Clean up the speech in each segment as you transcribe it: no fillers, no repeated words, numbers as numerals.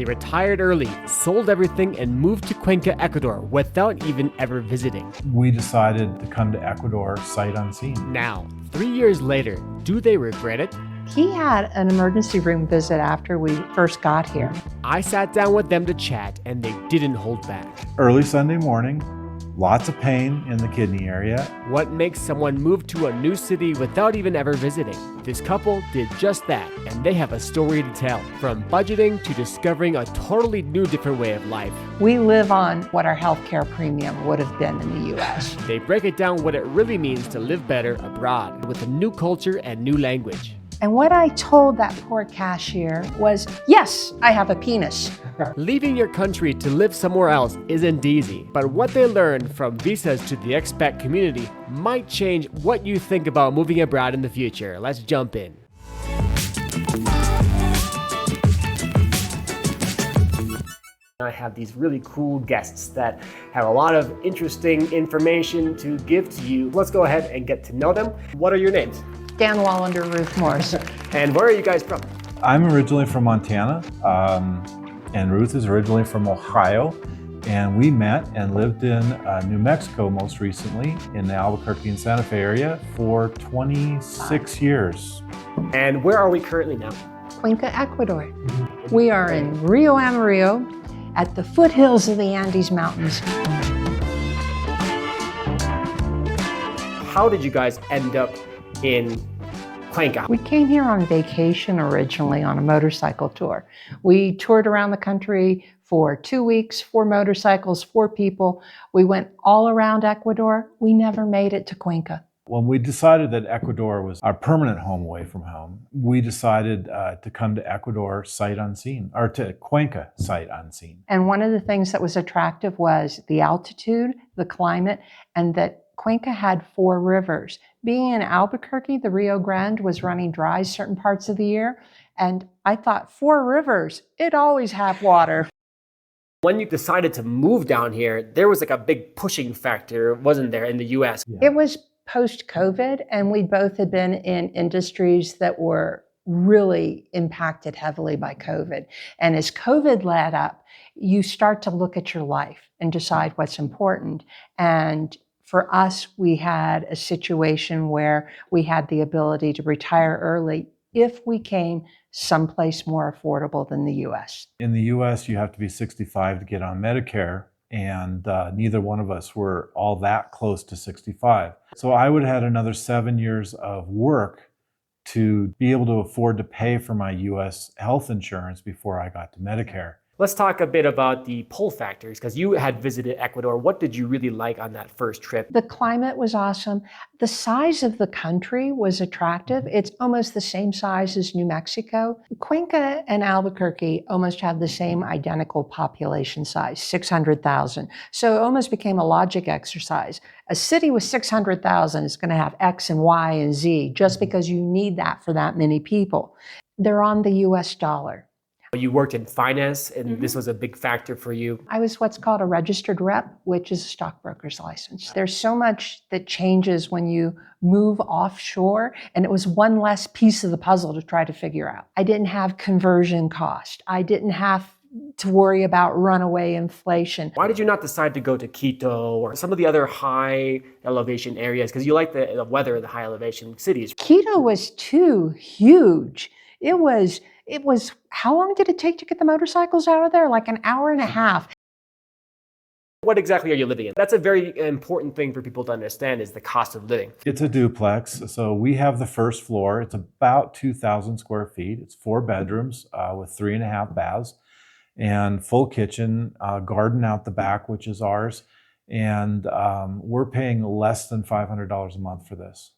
They retired early, sold everything, and moved to Cuenca, Ecuador without even ever visiting. We decided to come to Ecuador sight unseen. Now, 3 years later, do they regret it? He had an emergency room visit after we first got here. I sat down with them to chat, and they didn't hold back. Early Sunday morning, lots of pain in the kidney area. What makes someone move to a new city without even ever visiting? This couple did just that, and they have a story to tell. From budgeting to discovering a totally new, different way of life. We live on what our healthcare premium would have been in the U.S. They break it down what it really means to live better abroad with a new culture and new language. And what I told that poor cashier was, yes, I have a penis. Leaving your country to live somewhere else isn't easy, but what they learned from visas to the expat community might change what you think about moving abroad in the future. Let's jump in. I have these really cool guests that have a lot of interesting information to give to you. Let's go ahead and get to know them. What are your names? Dan Wallander, Ruth Morris. And where are you guys from? I'm originally from Montana, and Ruth is originally from Ohio. And we met and lived in New Mexico most recently in the Albuquerque and Santa Fe area for 26 years. And where are we currently now? Cuenca, Ecuador. We are in Rio Amarillo at the foothills of the Andes Mountains. How did you guys end up in Cuenca? We came here on vacation originally on a motorcycle tour. We toured around the country for 2 weeks, 4 motorcycles, 4 people. We went all around Ecuador. We never made it to Cuenca. When we decided that Ecuador was our permanent home away from home, we decided to come to Ecuador sight unseen, or to Cuenca sight unseen. And one of the things that was attractive was the altitude, the climate, and that Cuenca had 4 rivers. Being in Albuquerque, the Rio Grande was running dry certain parts of the year. And I thought, 4 rivers, it always have water. When you decided to move down here, there was like a big pushing factor, wasn't there, in the US? Yeah. It was post-COVID, and we both had been in industries that were really impacted heavily by COVID. And as COVID led up, you start to look at your life and decide what's important. And for us, we had a situation where we had the ability to retire early if we came someplace more affordable than the U.S. In the U.S., you have to be 65 to get on Medicare, and neither one of us were all that close to 65. So I would have had another 7 years of work to be able to afford to pay for my U.S. health insurance before I got to Medicare. Let's talk a bit about the pull factors, because you had visited Ecuador. What did you really like on that first trip? The climate was awesome. The size of the country was attractive. It's almost the same size as New Mexico. Cuenca and Albuquerque almost have the same identical population size, 600,000. So it almost became a logic exercise. A city with 600,000 is going to have X and Y and Z just because you need that for that many people. They're on the US dollar. You worked in finance, and this was a big factor for you. I was what's called a registered rep, which is a stockbroker's license. There's so much that changes when you move offshore, and it was one less piece of the puzzle to try to figure out. I didn't have conversion cost. I didn't have to worry about runaway inflation. Why did you not decide to go to Quito or some of the other high elevation areas? Because you like the weather of the high elevation cities. Quito was too huge. It was, how long did it take to get the motorcycles out of there? Like an hour and a half. What exactly are you living in? That's a very important thing for people to understand, is the cost of living. It's a duplex, so we have the first floor. It's about 2,000 square feet. It's 4 bedrooms with 3.5 baths and full kitchen, garden out the back, which is ours. And we're paying less than $500 a month for this.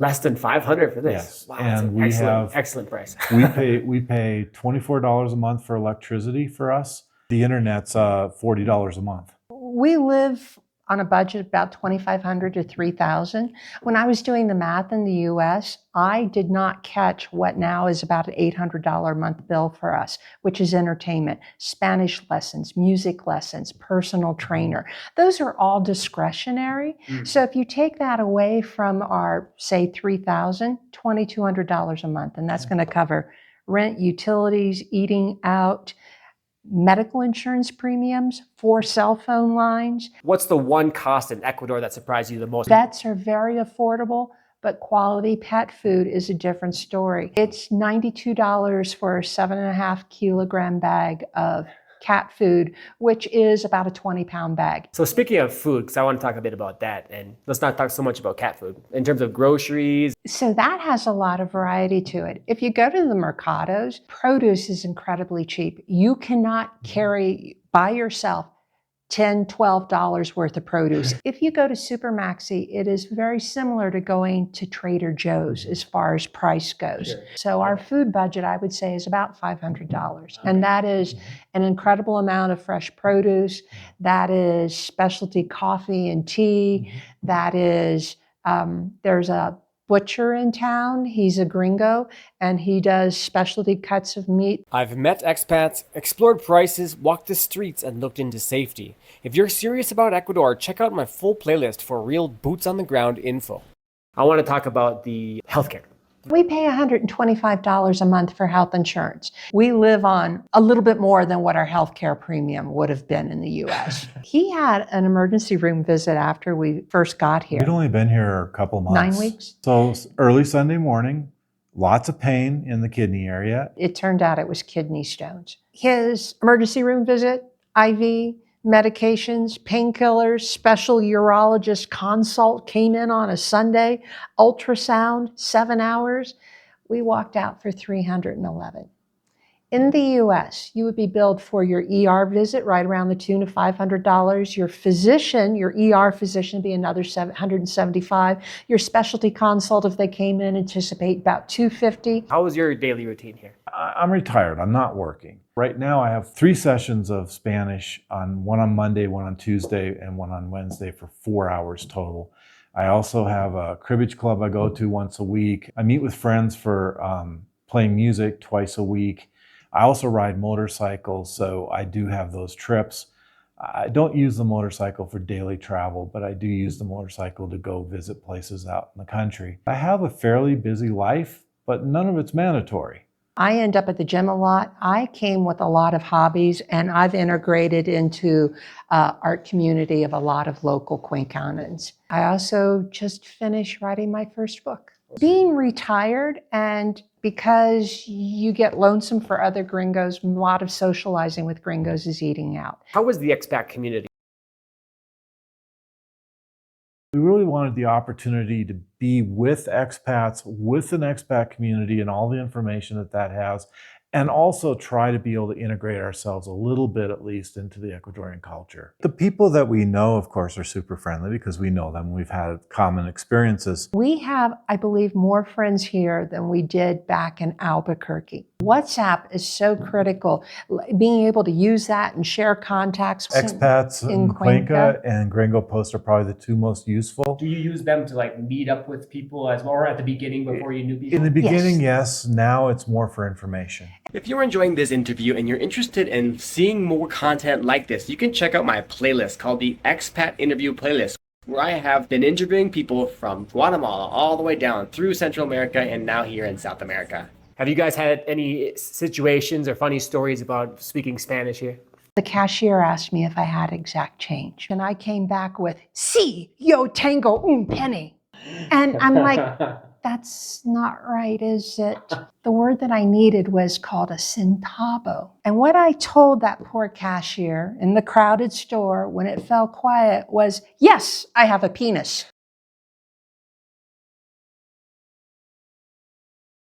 Less than $500 for this? Yes. Wow, and that's an excellent price. we pay $24 a month for electricity for us. The internet's $40 a month. We live on a budget of about $2,500 to $3,000. When I was doing the math in the US, I did not catch what now is about an $800 a month bill for us, which is entertainment, Spanish lessons, music lessons, personal trainer. Those are all discretionary. So if you take that away from our, say, $3,000, $2,200 a month, and that's going to cover rent, utilities, eating out, medical insurance premiums, 4 cell phone lines. What's the one cost in Ecuador that surprised you the most? Vets are very affordable, but quality pet food is a different story. It's $92 for a 7.5 kilogram bag of cat food, which is about a 20-pound bag. So speaking of food, because I want to talk a bit about that, and let's not talk so much about cat food. In terms of groceries. So that has a lot of variety to it. If you go to the mercados, produce is incredibly cheap. You cannot carry by yourself $10, $12 worth of produce. If you go to Supermaxi, it is very similar to going to Trader Joe's as far as price goes. Sure. So our food budget, I would say, is about $500. And that is an incredible amount of fresh produce. That is specialty coffee and tea. That is, there's a butcher in town. He's a gringo, and he does specialty cuts of meat. I've met expats, explored prices, walked the streets, and looked into safety. If you're serious about Ecuador, check out my full playlist for real boots-on-the-ground info. I want to talk about the healthcare. We pay $125 a month for health insurance. We live on a little bit more than what our healthcare premium would have been in the US. He had an emergency room visit after we first got here. We'd only been here a couple months. 9 weeks. So early Sunday morning, lots of pain in the kidney area. It turned out it was kidney stones. His emergency room visit, IV, medications, painkillers, special urologist consult came in on a Sunday, ultrasound, 7 hours. We walked out for $311. In the US, you would be billed for your ER visit right around the tune of $500. Your physician, your ER physician, would be another $175. Your specialty consult, if they came in, anticipate about $250. How was your daily routine here? I'm retired. I'm not working. Right now, I have 3 sessions of Spanish, one on Monday, one on Tuesday, and one on Wednesday for 4 hours total. I also have a cribbage club I go to once a week. I meet with friends for playing music twice a week. I also ride motorcycles, so I do have those trips. I don't use the motorcycle for daily travel, but I do use the motorcycle to go visit places out in the country. I have a fairly busy life, but none of it's mandatory. I end up at the gym a lot. I came with a lot of hobbies, and I've integrated into art community of a lot of local Cuencans. I also just finished writing my first book. Being retired, and because you get lonesome for other gringos, a lot of socializing with gringos is eating out. How was the expat community? We really wanted the opportunity to be with expats, with an expat community and all the information that that has, and also try to be able to integrate ourselves a little bit, at least, into the Ecuadorian culture. The people that we know, of course, are super friendly because we know them. We've had common experiences. We have, I believe, more friends here than we did back in Albuquerque. WhatsApp is so critical. Being able to use that and share contacts. Expats in Cuenca and Gringo Post are probably the 2 most useful. Do you use them to like meet up with people as well, or at the beginning before you knew people? In the beginning, yes. Now it's more for information. If you're enjoying this interview and you're interested in seeing more content like this, you can check out my playlist called the Expat Interview Playlist, where I have been interviewing people from Guatemala all the way down through Central America and now here in South America. Have you guys had any situations or funny stories about speaking Spanish here? The cashier asked me if I had exact change, and I came back with, "Sí, yo tengo un penny." And I'm like, that's not right, is it? The word that I needed was called a centavo. And what I told that poor cashier in the crowded store when it fell quiet was, "Yes, I have a penis."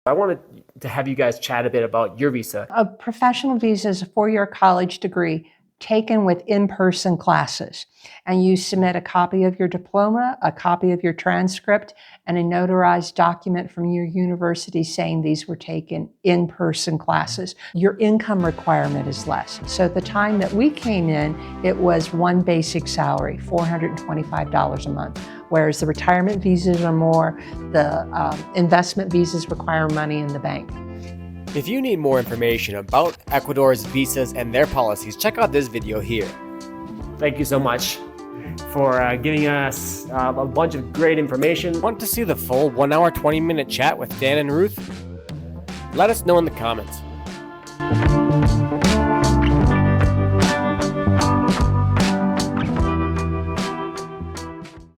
I wanted to have you guys chat a bit about your visa. A professional visa is a 4-year college degree taken with in-person classes. And you submit a copy of your diploma, a copy of your transcript, and a notarized document from your university saying these were taken in-person classes. Your income requirement is less. So at the time that we came in, it was one basic salary, $425 a month. Whereas the retirement visas are more, the investment visas require money in the bank. If you need more information about Ecuador's visas and their policies, check out this video here. Thank you so much for giving us a bunch of great information. Want to see the full 1 hour, 20-minute chat with Dan and Ruth? Let us know in the comments.